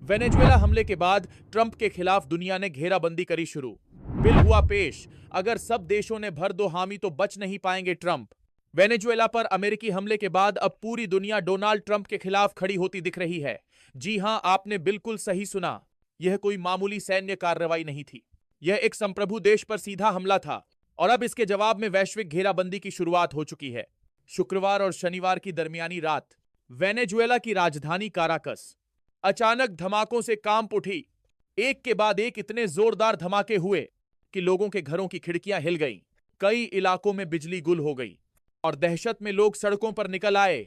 Venezuela हमले के बाद ट्रंप के खिलाफ दुनिया ने घेराबंदी करी शुरू। बिल हुआ पेश, अगर सब देशों ने भर दो हामी तो बच नहीं पाएंगे ट्रंप। वेनेजुएला पर अमेरिकी हमले के बाद अब पूरी दुनिया डोनाल्ड ट्रंप के खिलाफ खड़ी होती दिख रही है। जी हां, आपने बिल्कुल सही सुना। यह कोई मामूली सैन्य कार्रवाई नहीं थी। यह एक संप्रभु देश पर सीधा हमला था और अब इसके जवाब में वैश्विक घेराबंदी की शुरुआत हो चुकी है। शुक्रवार और शनिवार की दरमियानी रात वेनेजुएला की राजधानी काराकस अचानक धमाकों से कांप उठी। एक के बाद एक इतने जोरदार धमाके हुए कि लोगों के घरों की खिड़कियां हिल गईं। कई इलाकों में बिजली गुल हो गई और दहशत में लोग सड़कों पर निकल आए।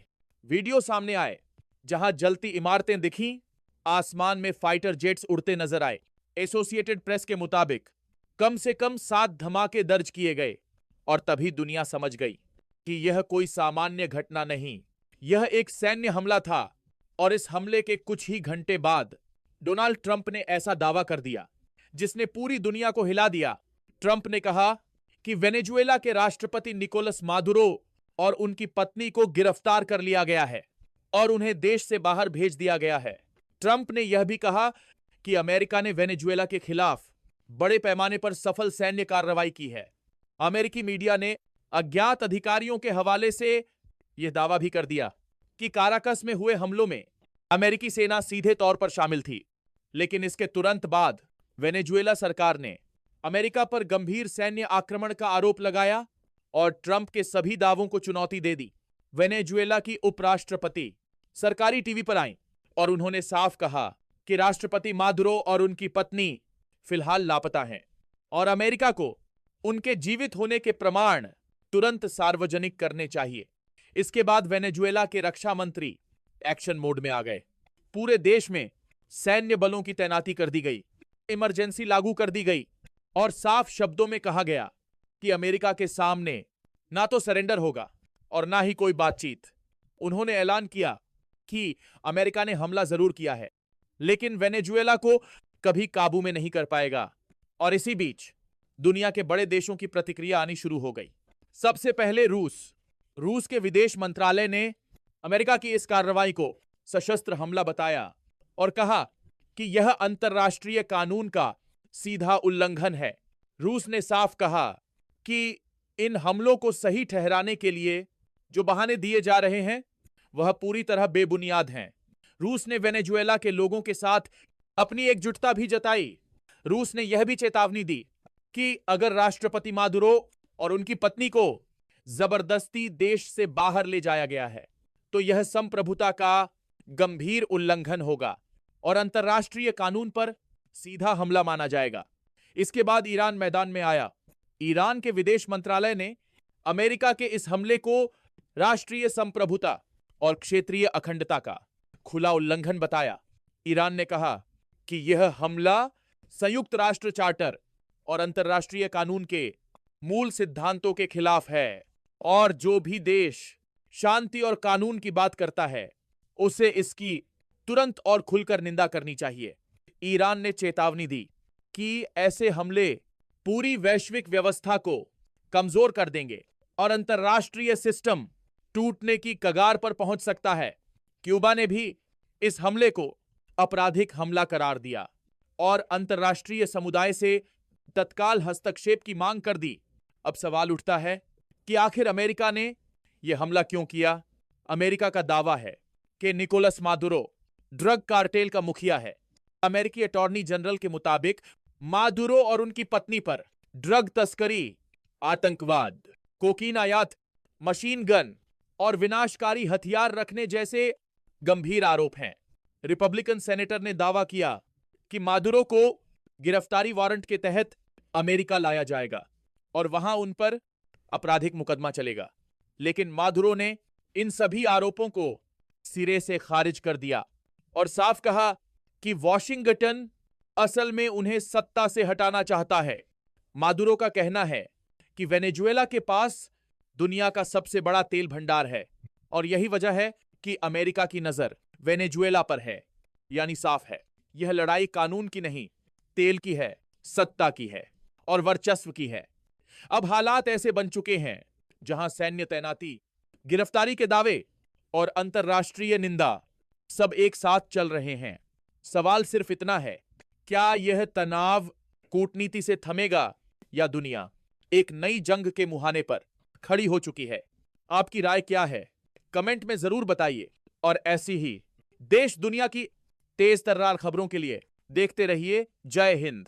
वीडियो सामने आए जहां जलती इमारतें दिखीं, आसमान में फाइटर जेट्स उड़ते नजर आए। एसोसिएटेड प्रेस के मुताबिक कम से कम 7 धमाके दर्ज किए गए और तभी दुनिया समझ गई कि यह कोई सामान्य घटना नहीं, यह एक सैन्य हमला था। और इस हमले के कुछ ही घंटे बाद डोनाल्ड ट्रंप ने ऐसा दावा कर दिया जिसने पूरी दुनिया को हिला दिया। ट्रंप ने कहा कि वेनेजुएला के राष्ट्रपति निकोलस मादुरो और उनकी पत्नी को गिरफ्तार कर लिया गया है और उन्हें देश से बाहर भेज दिया गया है। ट्रंप ने यह भी कहा कि अमेरिका ने वेनेजुएला के खिलाफ बड़े पैमाने पर सफल सैन्य कार्रवाई की है। अमेरिकी मीडिया ने अज्ञात अधिकारियों के हवाले से यह दावा भी कर दिया कि काराकस में हुए हमलों में अमेरिकी सेना सीधे तौर पर शामिल थी, लेकिन इसके तुरंत बाद वेनेजुएला सरकार ने अमेरिका पर गंभीर सैन्य आक्रमण का आरोप लगाया और ट्रंप के सभी दावों को चुनौती दे दी। वेनेजुएला की उपराष्ट्रपति सरकारी टीवी पर आईं और उन्होंने साफ कहा कि राष्ट्रपति मादुरो और उनकी पत्नी फिलहाल लापता हैं और अमेरिका को उनके जीवित होने के प्रमाण तुरंत सार्वजनिक करने चाहिए। इसके बाद वेनेजुएला के रक्षा मंत्री एक्शन मोड में आ गए। पूरे देश में सैन्य बलों की तैनाती कर दी गई, इमरजेंसी लागू कर दी गई और साफ शब्दों में कहा गया कि अमेरिका के सामने ना तो सरेंडर होगा और ना ही कोई बातचीत। उन्होंने ऐलान किया कि अमेरिका ने हमला जरूर किया है, लेकिन वेनेजुएला को कभी काबू में नहीं कर पाएगा। और इसी बीच दुनिया के बड़े देशों की प्रतिक्रिया आनी शुरू हो गई। सबसे पहले रूस के विदेश मंत्रालय ने अमेरिका की इस कार्रवाई को सशस्त्र हमला बताया और कहा कि यह अंतर्राष्ट्रीय कानून का सीधा उल्लंघन है। रूस ने साफ कहा कि इन हमलों को सही ठहराने के लिए जो बहाने दिए जा रहे हैं वह पूरी तरह बेबुनियाद हैं। रूस ने वेनेजुएला के लोगों के साथ अपनी एकजुटता भी जताई। रूस ने यह भी चेतावनी दी कि अगर राष्ट्रपति मादुरो और उनकी पत्नी को जबरदस्ती देश से बाहर ले जाया गया है तो यह संप्रभुता का गंभीर उल्लंघन होगा और अंतर्राष्ट्रीय कानून पर सीधा हमला माना जाएगा। इसके बाद ईरान मैदान में आया। ईरान के विदेश मंत्रालय ने अमेरिका के इस हमले को राष्ट्रीय संप्रभुता और क्षेत्रीय अखंडता का खुला उल्लंघन बताया। ईरान ने कहा कि यह हमला संयुक्त राष्ट्र चार्टर और अंतर्राष्ट्रीय कानून के मूल सिद्धांतों के खिलाफ है और जो भी देश शांति और कानून की बात करता है उसे इसकी तुरंत और खुलकर निंदा करनी चाहिए। ईरान ने चेतावनी दी कि ऐसे हमले पूरी वैश्विक व्यवस्था को कमजोर कर देंगे और अंतर्राष्ट्रीय सिस्टम टूटने की कगार पर पहुंच सकता है। क्यूबा ने भी इस हमले को आपराधिक हमला करार दिया और अंतर्राष्ट्रीय समुदाय से तत्काल हस्तक्षेप की मांग कर दी। अब सवाल उठता है कि आखिर अमेरिका ने यह हमला क्यों किया? अमेरिका का दावा है कि निकोलस मादुरो ड्रग कार्टेल का मुखिया है। अमेरिकी अटॉर्नी जनरल के मुताबिक मादुरो और उनकी पत्नी पर ड्रग तस्करी, आतंकवाद, कोकीन आयात, मशीन गन और विनाशकारी हथियार रखने जैसे गंभीर आरोप हैं। रिपब्लिकन सेनेटर ने दावा किया कि मादुरो को गिरफ्तारी वारंट के तहत अमेरिका लाया जाएगा और वहां उन पर आपराधिक मुकदमा चलेगा, लेकिन मादुरो ने इन सभी आरोपों को सिरे से खारिज कर दिया और साफ कहा कि वॉशिंगटन असल में उन्हें सत्ता से हटाना चाहता है। मादुरो का कहना है कि वेनेजुएला के पास दुनिया का सबसे बड़ा तेल भंडार है और यही वजह है कि अमेरिका की नजर वेनेजुएला पर है। यानी साफ है, यह लड़ाई कानून की नहीं, तेल की है, सत्ता की है और वर्चस्व की है। अब हालात ऐसे बन चुके हैं जहां सैन्य तैनाती, गिरफ्तारी के दावे और अंतर्राष्ट्रीय निंदा सब एक साथ चल रहे हैं। सवाल सिर्फ इतना है, क्या यह तनाव कूटनीति से थमेगा या दुनिया एक नई जंग के मुहाने पर खड़ी हो चुकी है? आपकी राय क्या है? कमेंट में जरूर बताइए और ऐसी ही देश दुनिया की तेज तर्रार खबरों के लिए देखते रहिए जय हिंद।